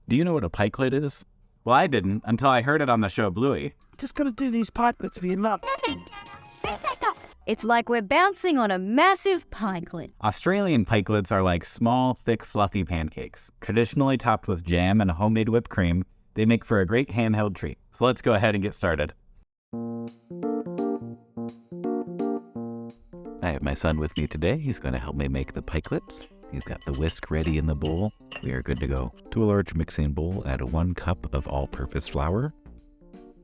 Do you know what a pikelet is? Well, I didn't until I heard it on the show Bluey. Just gotta do these pikelets for your mum. It's like we're bouncing on a massive pikelet. Australian pikelets are like small, thick, fluffy pancakes. Traditionally topped with jam and homemade whipped cream, they make for a great handheld treat. So let's go ahead and get started. I have my son with me today. He's going to help me make the pikelets. He's got the whisk ready in the bowl. We are good to go. To a large mixing bowl, add 1 cup of all-purpose flour,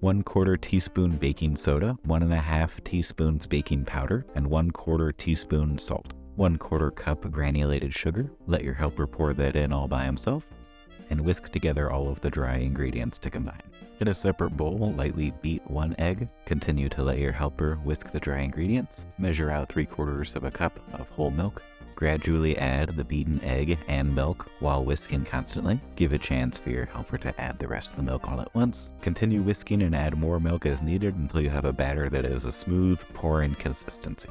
1/4 teaspoon baking soda, 1½ teaspoons baking powder, and 1/4 teaspoon salt. 1/4 cup granulated sugar. Let your helper pour that in all by himself, and whisk together all of the dry ingredients to combine. In a separate bowl, lightly beat 1 egg. Continue to let your helper whisk the dry ingredients. Measure out 3/4 cup of whole milk. Gradually add the beaten egg and milk while whisking constantly. Give a chance for your helper to add the rest of the milk all at once. Continue whisking and add more milk as needed until you have a batter that is a smooth, pouring consistency.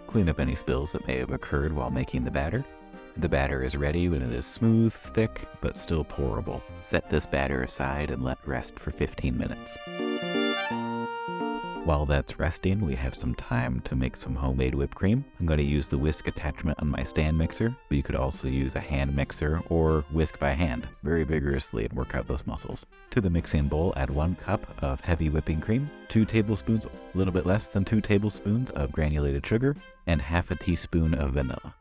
Clean up any spills that may have occurred while making the batter. The batter is ready when it is smooth, thick, but still pourable. Set this batter aside and let rest for 15 minutes. While that's resting, we have some time to make some homemade whipped cream. I'm going to use the whisk attachment on my stand mixer, but you could also use a hand mixer or whisk by hand very vigorously and work out those muscles. To the mixing bowl, add 1 cup of heavy whipping cream, 2 tablespoons, a little bit less than 2 tablespoons of granulated sugar, and ½ teaspoon of vanilla.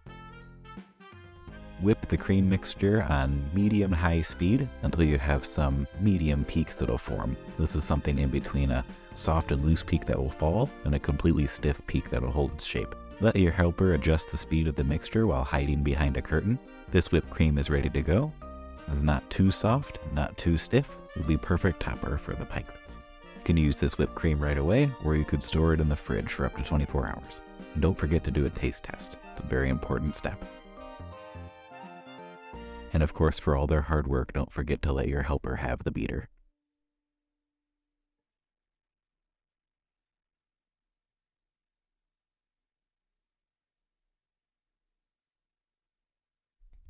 Whip the cream mixture on medium-high speed until you have some medium peaks that'll form. This is something in between a soft and loose peak that will fall and a completely stiff peak that will hold its shape. Let your helper adjust the speed of the mixture while hiding behind a curtain. This whipped cream is ready to go. It's not too soft, not too stiff. It will be perfect topper for the pikelets. You can use this whipped cream right away, or you could store it in the fridge for up to 24 hours. And don't forget to do a taste test. It's a very important step. And of course, for all their hard work, don't forget to let your helper have the beater.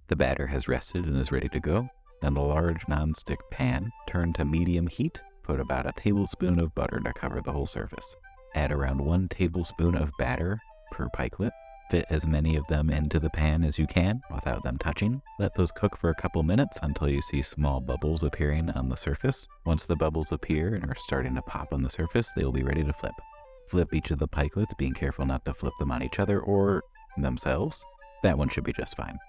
The batter has rested and is ready to go. In a large nonstick pan, turn to medium heat. Put about a tablespoon of butter to cover the whole surface. Add around 1 tablespoon of batter per pikelet. Fit as many of them into the pan as you can without them touching. Let those cook for a couple minutes until you see small bubbles appearing on the surface. Once the bubbles appear and are starting to pop on the surface, they will be ready to flip. Flip each of the pikelets, being careful not to flip them on each other or themselves. That one should be just fine.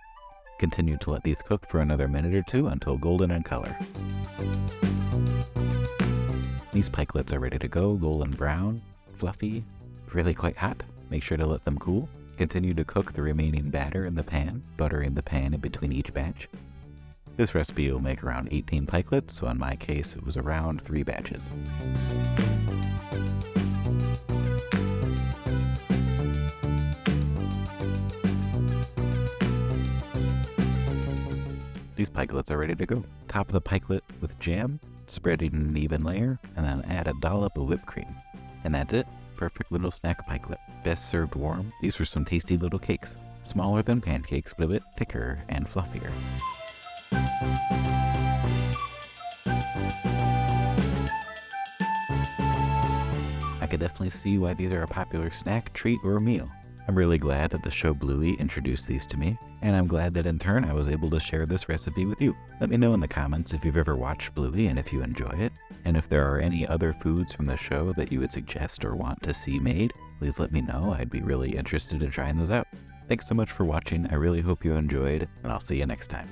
Continue to let these cook for another minute or 2 until golden in color. These pikelets are ready to go, golden brown, fluffy, really quite hot. Make sure to let them cool. Continue to cook the remaining batter in the pan, buttering the pan in between each batch. This recipe will make around 18 pikelets, so in my case it was around 3 batches. These pikelets are ready to go. Top the pikelet with jam, spread it in an even layer, and then add a dollop of whipped cream. And that's it. Perfect little snack pikelet. Best served warm. These are some tasty little cakes. Smaller than pancakes, but a bit thicker and fluffier. I could definitely see why these are a popular snack, treat, or meal. I'm really glad that the show Bluey introduced these to me, and I'm glad that in turn I was able to share this recipe with you. Let me know in the comments if you've ever watched Bluey and if you enjoy it, and if there are any other foods from the show that you would suggest or want to see made, please let me know. I'd be really interested in trying those out. Thanks so much for watching. I really hope you enjoyed, and I'll see you next time.